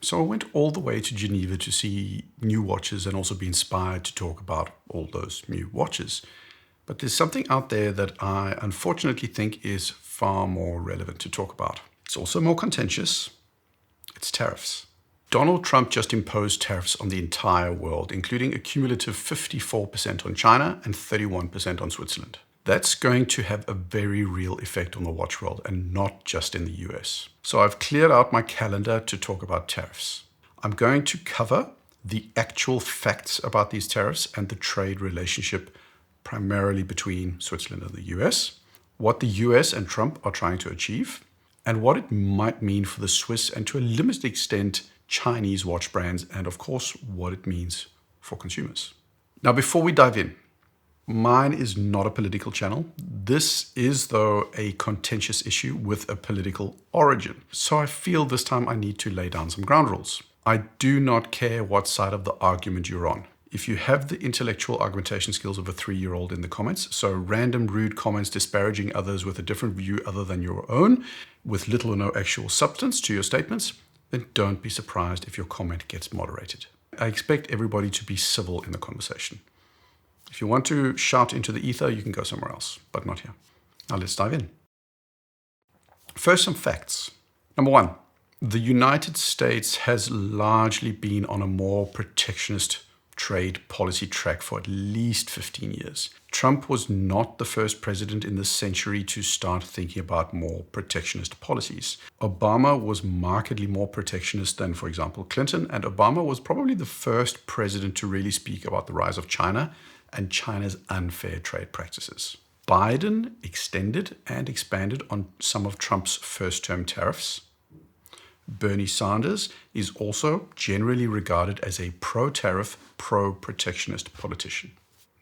So I went all the way to Geneva to see new watches and also be inspired to talk about all those new watches. But there's something out there that I unfortunately think is far more relevant to talk about. It's also more contentious. It's tariffs. Donald Trump just imposed tariffs on the entire world, including a cumulative 54% on China and 31% on Switzerland. That's going to have a very real effect on the watch world and not just in the US. So I've cleared out my calendar to talk about tariffs. I'm going to cover the actual facts about these tariffs and the trade relationship primarily between Switzerland and the US, what the US and Trump are trying to achieve, and what it might mean for the Swiss and to a limited extent Chinese watch brands, and of course what it means for consumers. Now before we dive in, mine is not a political channel. This is, though, a contentious issue with a political origin. So I feel this time I need to lay down some ground rules. I do not care what side of the argument you're on. If you have the intellectual argumentation skills of a 3-year-old in the comments, so random rude comments disparaging others with a different view other than your own, with little or no actual substance to your statements, then don't be surprised if your comment gets moderated. I expect everybody to be civil in the conversation. If you want to shout into the ether, you can go somewhere else, but not here. Now let's dive in. First, some facts. Number one, the United States has largely been on a more protectionist trade policy track for at least 15 years. Trump was not the first president in this century to start thinking about more protectionist policies. Obama was markedly more protectionist than, for example, Clinton, and Obama was probably the first president to really speak about the rise of China and China's unfair trade practices. Biden extended and expanded on some of Trump's first-term tariffs. Bernie Sanders is also generally regarded as a pro-tariff, pro-protectionist politician.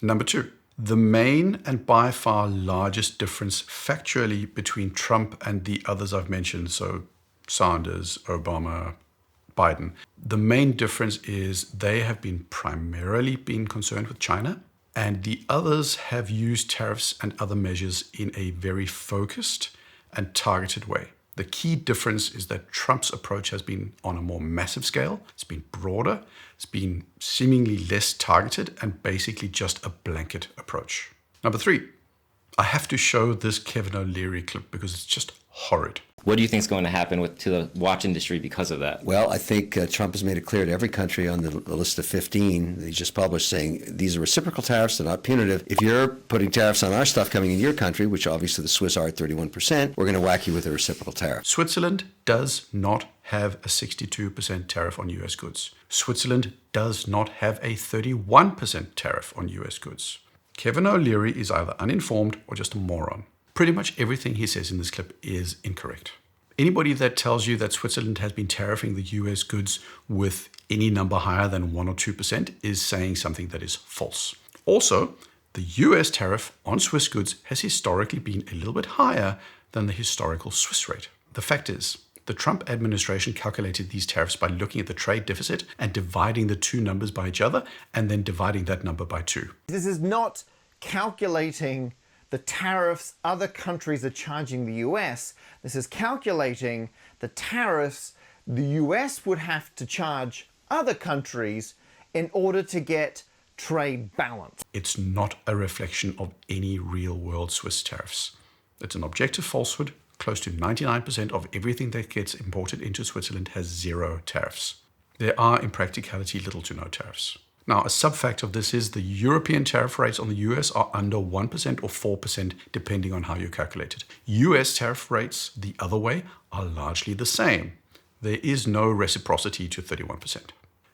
Number two, the main and by far largest difference factually between Trump and the others I've mentioned, so Sanders, Obama, Biden, the main difference is they have been primarily concerned with China, and the others have used tariffs and other measures in a very focused and targeted way. The key difference is that Trump's approach has been on a more massive scale. It's been broader. It's been seemingly less targeted and basically just a blanket approach. Number three, I have to show this Kevin O'Leary clip because it's just horrid. What do you think is going to happen to the watch industry because of that? Well, I think Trump has made it clear to every country on the list of 15 that he just published saying these are reciprocal tariffs, they're not punitive. If you're putting tariffs on our stuff coming in your country, which obviously the Swiss are at 31%, we're going to whack you with a reciprocal tariff. Switzerland does not have a 62% tariff on US goods. Switzerland does not have a 31% tariff on US goods. Kevin O'Leary is either uninformed or just a moron. Pretty much everything he says in this clip is incorrect. Anybody that tells you that Switzerland has been tariffing the US goods with any number higher than 1 or 2% is saying something that is false. Also, the US tariff on Swiss goods has historically been a little bit higher than the historical Swiss rate. The fact is, the Trump administration calculated these tariffs by looking at the trade deficit and dividing the two numbers by each other and then dividing that number by 2. This is not calculating the tariffs other countries are charging the US. This is calculating the tariffs the US would have to charge other countries in order to get trade balance. It's not a reflection of any real world Swiss tariffs. It's an objective falsehood. Close to 99% of everything that gets imported into Switzerland has 0 tariffs. There are in practicality little to no tariffs. Now, a sub-fact of this is the European tariff rates on the US are under 1% or 4%, depending on how you calculate it. US tariff rates, the other way, are largely the same. There is no reciprocity to 31%.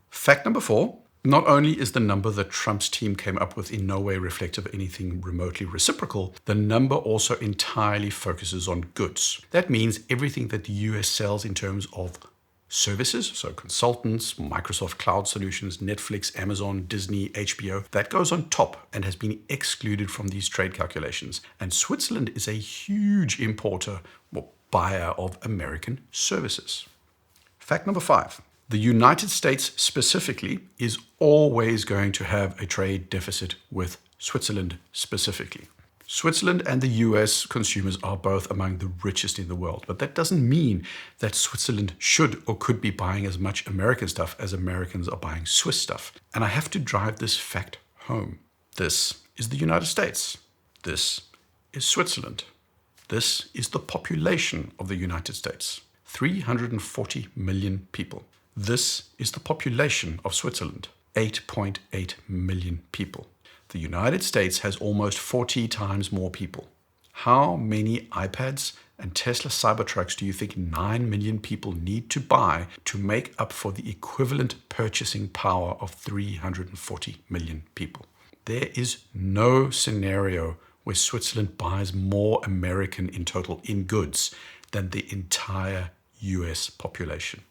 Fact number 4, not only is the number that Trump's team came up with in no way reflective of anything remotely reciprocal, the number also entirely focuses on goods. That means everything that the US sells in terms of services, so consultants, Microsoft Cloud Solutions, Netflix, Amazon, Disney, HBO, that goes on top and has been excluded from these trade calculations. And Switzerland is a huge importer or buyer of American services. Fact number 5, the United States specifically is always going to have a trade deficit with Switzerland specifically. Switzerland and the US consumers are both among the richest in the world, but that doesn't mean that Switzerland should or could be buying as much American stuff as Americans are buying Swiss stuff. And I have to drive this fact home. This is the United States. This is Switzerland. This is the population of the United States. 340 million people. This is the population of Switzerland. 8.8 million people. The United States has almost 40 times more people. How many iPads and Tesla Cybertrucks do you think 9 million people need to buy to make up for the equivalent purchasing power of 340 million people? There is no scenario where Switzerland buys more American in total in goods than the entire US population.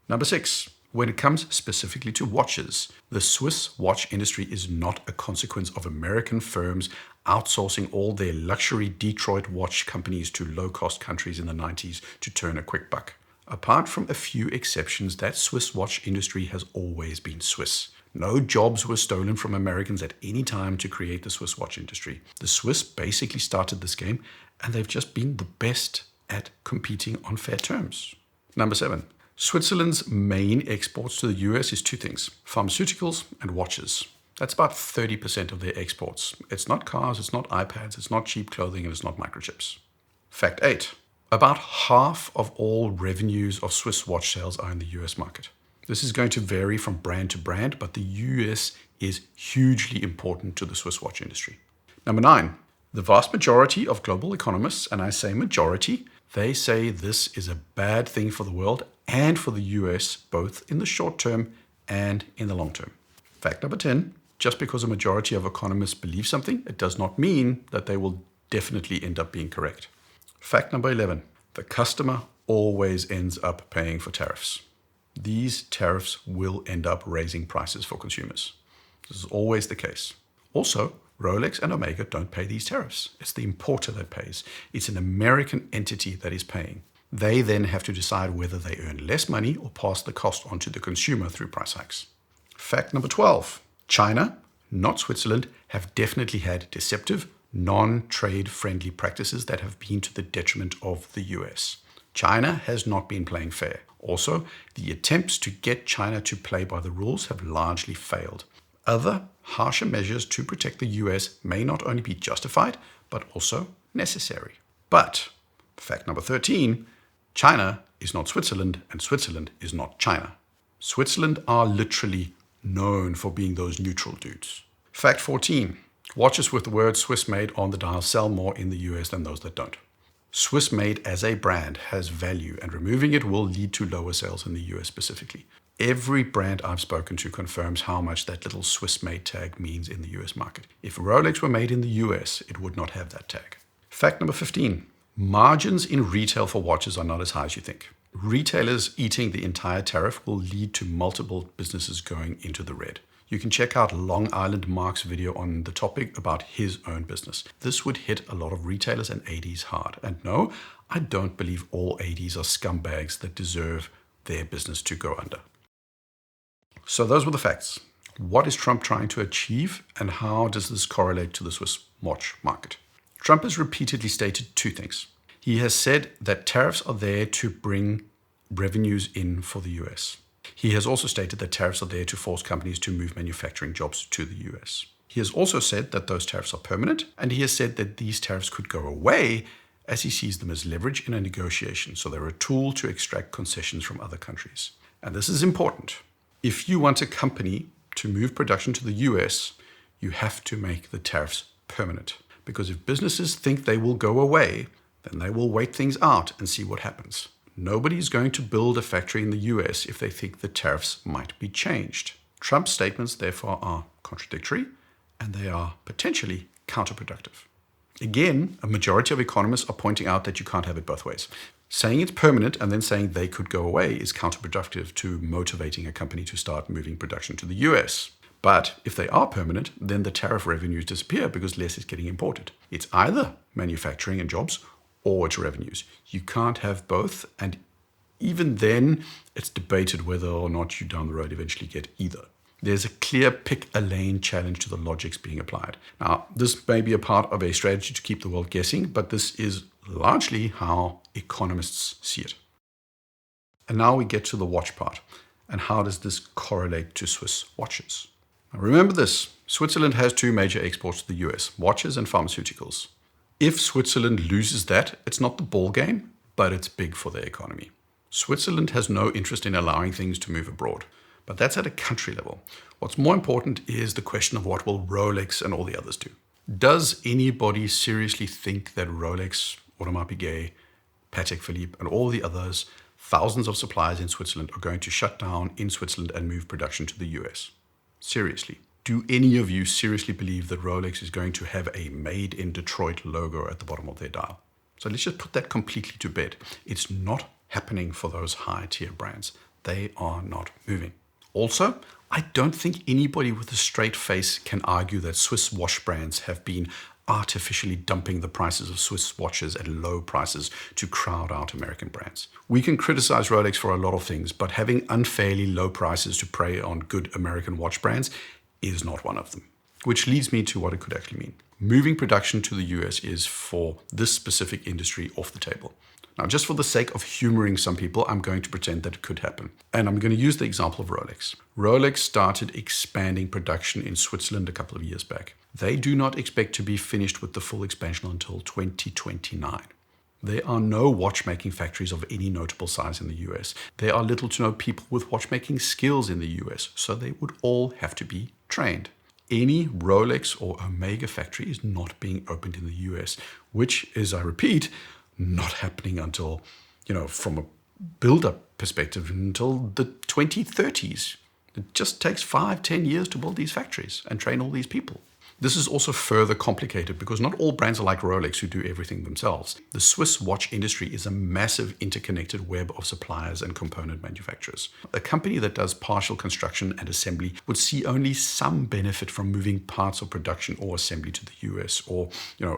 Number 6. When it comes specifically to watches, the Swiss watch industry is not a consequence of American firms outsourcing all their luxury Detroit watch companies to low-cost countries in the 90s to turn a quick buck. Apart from a few exceptions, that Swiss watch industry has always been Swiss. No jobs were stolen from Americans at any time to create the Swiss watch industry. The Swiss basically started this game, and they've just been the best at competing on fair terms. Number 7. Switzerland's main exports to the US is two things: pharmaceuticals and watches. That's about 30% of their exports. It's not cars, it's not iPads, it's not cheap clothing, and it's not microchips. Fact 8. About half of all revenues of Swiss watch sales are in the US market. This is going to vary from brand to brand, but the US is hugely important to the Swiss watch industry. Number 9. The vast majority of global economists, and I say majority, they say this is a bad thing for the world and for the US, both in the short term and in the long term. Fact number 10. Just because a majority of economists believe something, it does not mean that they will definitely end up being correct. Fact number 11. The customer always ends up paying for tariffs. These tariffs will end up raising prices for consumers. This is always the case. Also, Rolex and Omega don't pay these tariffs. It's the importer that pays. It's an American entity that is paying. They then have to decide whether they earn less money or pass the cost on to the consumer through price hikes. Fact number 12. China, not Switzerland, have definitely had deceptive, non-trade friendly practices that have been to the detriment of the US. China has not been playing fair. Also, the attempts to get China to play by the rules have largely failed. Other harsher measures to protect the US may not only be justified, but also necessary. But, fact number 13, China is not Switzerland and Switzerland is not China. Switzerland are literally known for being those neutral dudes. Fact 14, watches with the word Swiss made on the dial sell more in the US than those that don't. Swiss made as a brand has value, and removing it will lead to lower sales in the US specifically. Every brand I've spoken to confirms how much that little Swiss made tag means in the US market. If Rolex were made in the US, it would not have that tag. Fact number 15, margins in retail for watches are not as high as you think. Retailers eating the entire tariff will lead to multiple businesses going into the red. You can check out Long Island Mark's video on the topic about his own business. This would hit a lot of retailers and ADs hard. And no, I don't believe all ADs are scumbags that deserve their business to go under. So those were the facts. What is Trump trying to achieve, and how does this correlate to the Swiss watch market? Trump has repeatedly stated two things. He has said that tariffs are there to bring revenues in for the US. He has also stated that tariffs are there to force companies to move manufacturing jobs to the US. He has also said that those tariffs are permanent, and he has said that these tariffs could go away as he sees them as leverage in a negotiation, so they're a tool to extract concessions from other countries. And this is important. If you want a company to move production to the US, you have to make the tariffs permanent. Because if businesses think they will go away, then they will wait things out and see what happens. Nobody's going to build a factory in the US if they think the tariffs might be changed. Trump's statements, therefore, are contradictory, and they are potentially counterproductive. Again, a majority of economists are pointing out that you can't have it both ways. Saying it's permanent and then saying they could go away is counterproductive to motivating a company to start moving production to the US. But if they are permanent, then the tariff revenues disappear because less is getting imported. It's either manufacturing and jobs or it's revenues. You can't have both, and even then, it's debated whether or not you down the road eventually get either. there's a clear pick-a-lane challenge to the logics being applied. Now, this may be a part of a strategy to keep the world guessing, but this is largely how economists see it. And now we get to the watch part. And how does this correlate to Swiss watches? Now remember this, Switzerland has two major exports to the US, watches and pharmaceuticals. If Switzerland loses that, it's not the ball game, but it's big for their economy. Switzerland has no interest in allowing things to move abroad, but that's at a country level. What's more important is the question of what will Rolex and all the others do. Does anybody seriously think that Rolex, Audemars Piguet, Patek Philippe, and all the others, thousands of suppliers in Switzerland, are going to shut down in Switzerland and move production to the US? Seriously. Do any of you seriously believe that Rolex is going to have a Made in Detroit logo at the bottom of their dial? So let's just put that completely to bed. It's not happening for those high-tier brands. They are not moving. Also, I don't think anybody with a straight face can argue that Swiss watch brands have been artificially dumping the prices of Swiss watches at low prices to crowd out American brands. We can criticize Rolex for a lot of things, but having unfairly low prices to prey on good American watch brands is not one of them. Which leads me to what it could actually mean. Moving production to the US is, for this specific industry, off the table. Now, just for the sake of humoring some people, I'm going to pretend that it could happen. And I'm going to use the example of Rolex. Rolex started expanding production in Switzerland a couple of years back. They do not expect to be finished with the full expansion until 2029. There are no watchmaking factories of any notable size in the US. There are little to no people with watchmaking skills in the US, so they would all have to be trained. Any Rolex or Omega factory is not being opened in the US, which is, I repeat, not happening until, from a build-up perspective, until the 2030s. It just takes 5-10 years to build these factories and train all these people. This is also further complicated because not all brands are like Rolex who do everything themselves. The Swiss watch industry is a massive interconnected web of suppliers and component manufacturers. A company that does partial construction and assembly would see only some benefit from moving parts of production or assembly to the US or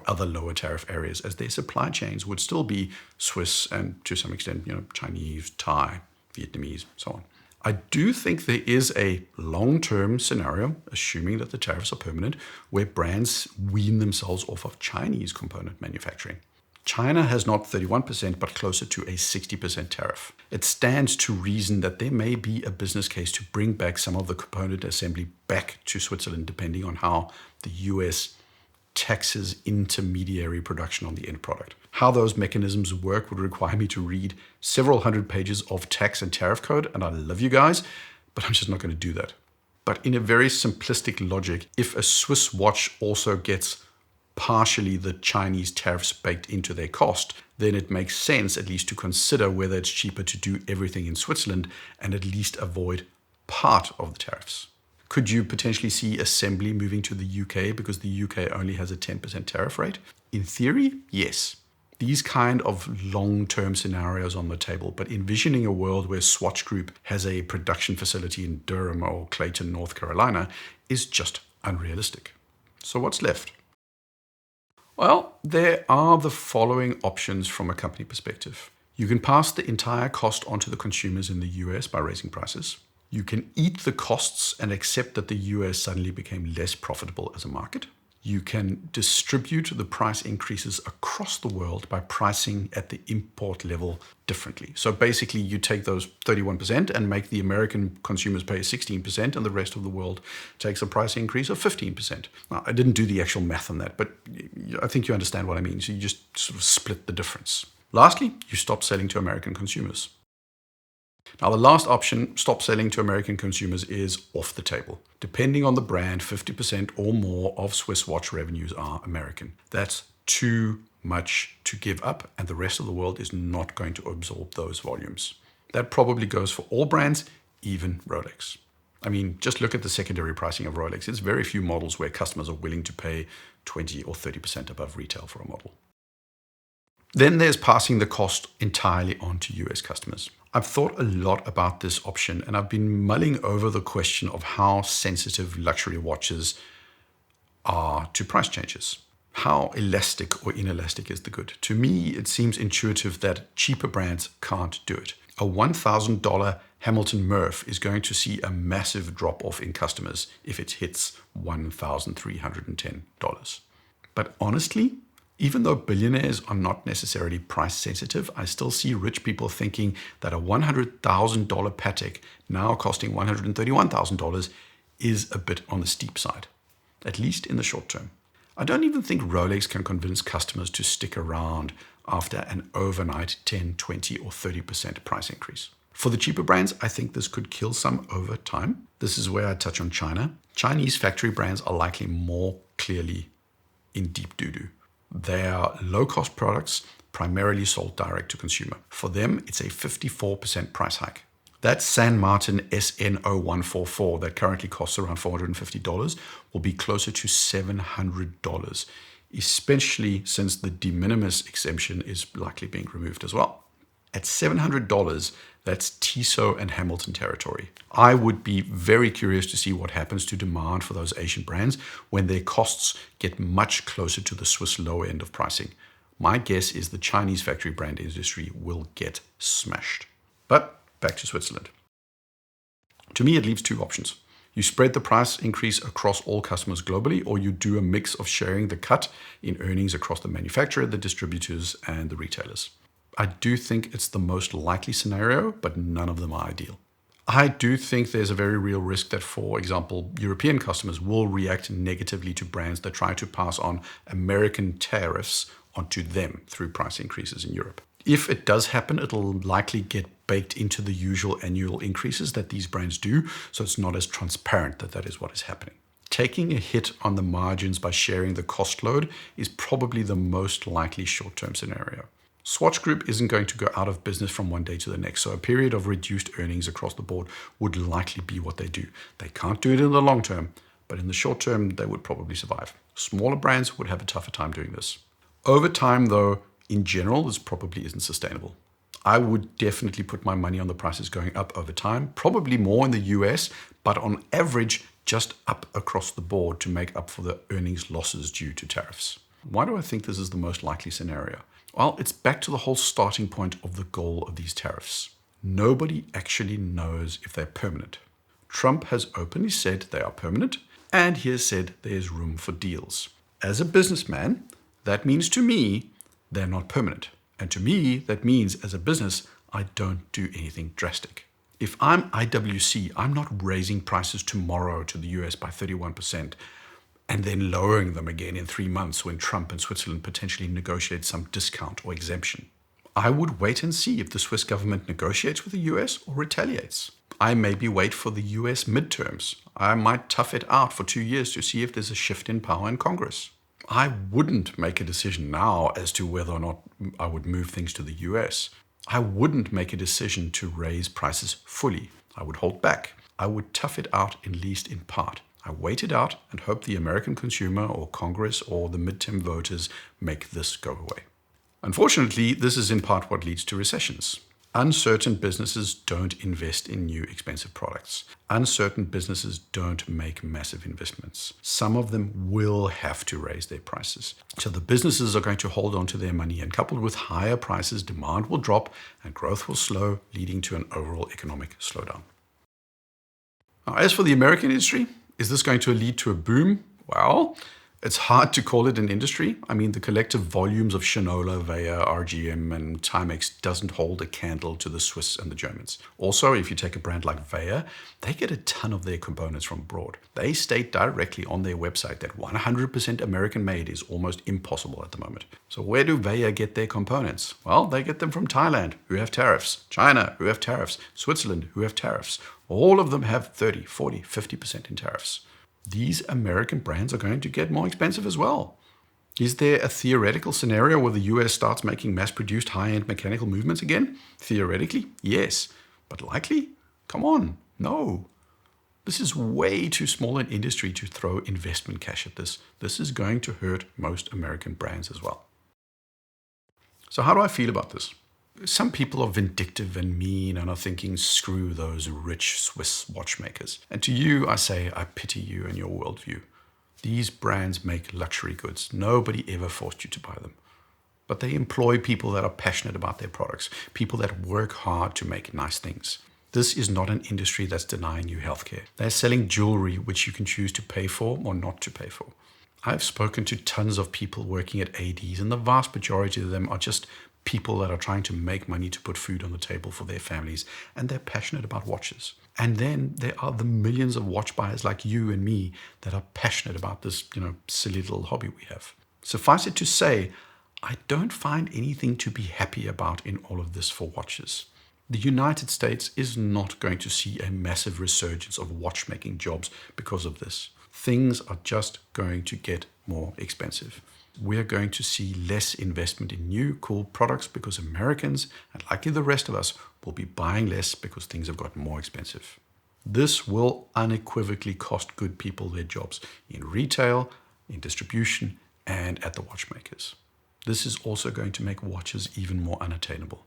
other lower tariff areas, as their supply chains would still be Swiss and to some extent Chinese, Thai, Vietnamese, so on. I do think there is a long-term scenario, assuming that the tariffs are permanent, where brands wean themselves off of Chinese component manufacturing. China has not 31%, but closer to a 60% tariff. It stands to reason that there may be a business case to bring back some of the component assembly back to Switzerland, depending on how the US taxes intermediary production on the end product. How those mechanisms work would require me to read several hundred pages of tax and tariff code, and I love you guys, but I'm just not going to do that. But in a very simplistic logic, if a Swiss watch also gets partially the Chinese tariffs baked into their cost, then it makes sense at least to consider whether it's cheaper to do everything in Switzerland and at least avoid part of the tariffs. Could you potentially see assembly moving to the UK because the UK only has a 10% tariff rate? In theory, yes. These kind of long-term scenarios on the table, but envisioning a world where Swatch Group has a production facility in Durham or Clayton, North Carolina, is just unrealistic. So what's left? Well, there are the following options from a company perspective. You can pass the entire cost onto the consumers in the US by raising prices. You can eat the costs and accept that the US suddenly became less profitable as a market. You can distribute the price increases across the world by pricing at the import level differently. So basically you take those 31% and make the American consumers pay 16% and the rest of the world takes a price increase of 15%. Now, I didn't do the actual math on that, but I think you understand what I mean. So you just sort of split the difference. Lastly, you stop selling to American consumers. Now, the last option, stop selling to American consumers, is off the table. Depending on the brand, 50% or more of Swiss watch revenues are American. That's too much to give up, and the rest of the world is not going to absorb those volumes. That probably goes for all brands, even Rolex. I mean, just look at the secondary pricing of Rolex. It's very few models where customers are willing to pay 20 or 30% above retail for a model. Then there's passing the cost entirely on to US customers. I've thought a lot about this option, and I've been mulling over the question of how sensitive luxury watches are to price changes. How elastic or inelastic is the good? To me, it seems intuitive that cheaper brands can't do it. A $1,000 Hamilton Murph is going to see a massive drop-off in customers if it hits $1,310. But honestly, even though billionaires are not necessarily price sensitive, I still see rich people thinking that a $100,000 Patek now costing $131,000 is a bit on the steep side, at least in the short term. I don't even think Rolex can convince customers to stick around after an overnight 10, 20, or 30% price increase. For the cheaper brands, I think this could kill some over time. This is where I touch on China. Chinese factory brands are likely more clearly in deep doo-doo. They are low-cost products, primarily sold direct to consumer. For them, it's a 54% price hike. That San Martin SN0144 that currently costs around $450 will be closer to $700, especially since the de minimis exemption is likely being removed as well. At $700, that's Tissot and Hamilton territory. I would be very curious to see what happens to demand for those Asian brands when their costs get much closer to the Swiss low end of pricing. My guess is the Chinese factory brand industry will get smashed. But back to Switzerland. To me, it leaves two options. You spread the price increase across all customers globally, or you do a mix of sharing the cut in earnings across the manufacturer, the distributors, and the retailers. I do think it's the most likely scenario, but none of them are ideal. I do think there's a very real risk that, for example, European customers will react negatively to brands that try to pass on American tariffs onto them through price increases in Europe. If it does happen, it'll likely get baked into the usual annual increases that these brands do, so it's not as transparent that that is what is happening. Taking a hit on the margins by sharing the cost load is probably the most likely short-term scenario. Swatch Group isn't going to go out of business from one day to the next, so a period of reduced earnings across the board would likely be what they do. They can't do it in the long term, but in the short term, they would probably survive. Smaller brands would have a tougher time doing this. Over time, though, in general, this probably isn't sustainable. I would definitely put my money on the prices going up over time, probably more in the US, but on average, just up across the board to make up for the earnings losses due to tariffs. Why do I think this is the most likely scenario? Well, it's back to the whole starting point of the goal of these tariffs. Nobody actually knows if they're permanent. Trump has openly said they are permanent, and he has said there's room for deals. As a businessman, that means to me, they're not permanent. And to me, that means as a business, I don't do anything drastic. If I'm IWC, I'm not raising prices tomorrow to the US by 31%. And then lowering them again in 3 months when Trump and Switzerland potentially negotiate some discount or exemption. I would wait and see if the Swiss government negotiates with the US or retaliates. I maybe wait for the US midterms. I might tough it out for 2 years to see if there's a shift in power in Congress. I wouldn't make a decision now as to whether or not I would move things to the US. I wouldn't make a decision to raise prices fully. I would hold back. I would tough it out at least in part. I wait it out and hope the American consumer or Congress or the midterm voters make this go away. Unfortunately, this is in part what leads to recessions. Uncertain businesses don't invest in new expensive products. Uncertain businesses don't make massive investments. Some of them will have to raise their prices. So the businesses are going to hold on to their money, and coupled with higher prices, demand will drop and growth will slow, leading to an overall economic slowdown. Now, as for the American industry, is this going to lead to a boom? Well, it's hard to call it an industry. I mean, the collective volumes of Shinola, Veja, RGM, and Timex doesn't hold a candle to the Swiss and the Germans. Also, if you take a brand like Veja, they get a ton of their components from abroad. They state directly on their website that 100% American made is almost impossible at the moment. So where do Veja get their components? Well, they get them from Thailand, who have tariffs, China, who have tariffs, Switzerland, who have tariffs. All of them have 30, 40, 50% in tariffs. These American brands are going to get more expensive as well. Is there a theoretical scenario where the US starts making mass-produced high-end mechanical movements again? Theoretically, yes. But likely? Come on, no. This is way too small an industry to throw investment cash at this. This is going to hurt most American brands as well. So how do I feel about this? Some people are vindictive and mean and are thinking, screw those rich Swiss watchmakers. And to you, I say, I pity you and your worldview. These brands make luxury goods. Nobody ever forced you to buy them. But they employ people that are passionate about their products, people that work hard to make nice things. This is not an industry that's denying you healthcare. They're selling jewelry which you can choose to pay for or not to pay for. I've spoken to tons of people working at ADs, and the vast majority of them are just people that are trying to make money to put food on the table for their families, and they're passionate about watches. And then there are the millions of watch buyers like you and me that are passionate about this, silly little hobby we have. Suffice it to say, I don't find anything to be happy about in all of this for watches. The United States is not going to see a massive resurgence of watchmaking jobs because of this. Things are just going to get more expensive. We're going to see less investment in new, cool products because Americans, and likely the rest of us, will be buying less because things have gotten more expensive. This will unequivocally cost good people their jobs in retail, in distribution, and at the watchmakers. This is also going to make watches even more unattainable.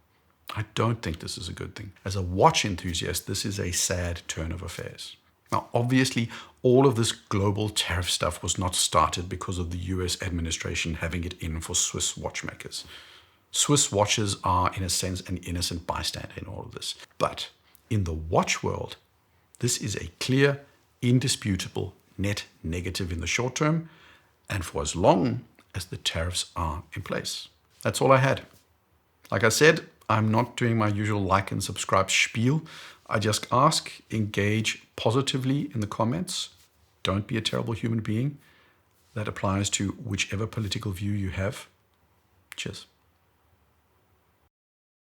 I don't think this is a good thing. As a watch enthusiast, this is a sad turn of affairs. Now, obviously, all of this global tariff stuff was not started because of the US administration having it in for Swiss watchmakers. Swiss watches are, in a sense, an innocent bystander in all of this. But in the watch world, this is a clear, indisputable net negative in the short term, and for as long as the tariffs are in place. That's all I had. Like I said, I'm not doing my usual like and subscribe spiel. I just ask, engage positively in the comments. Don't be a terrible human being. That applies to whichever political view you have. Cheers.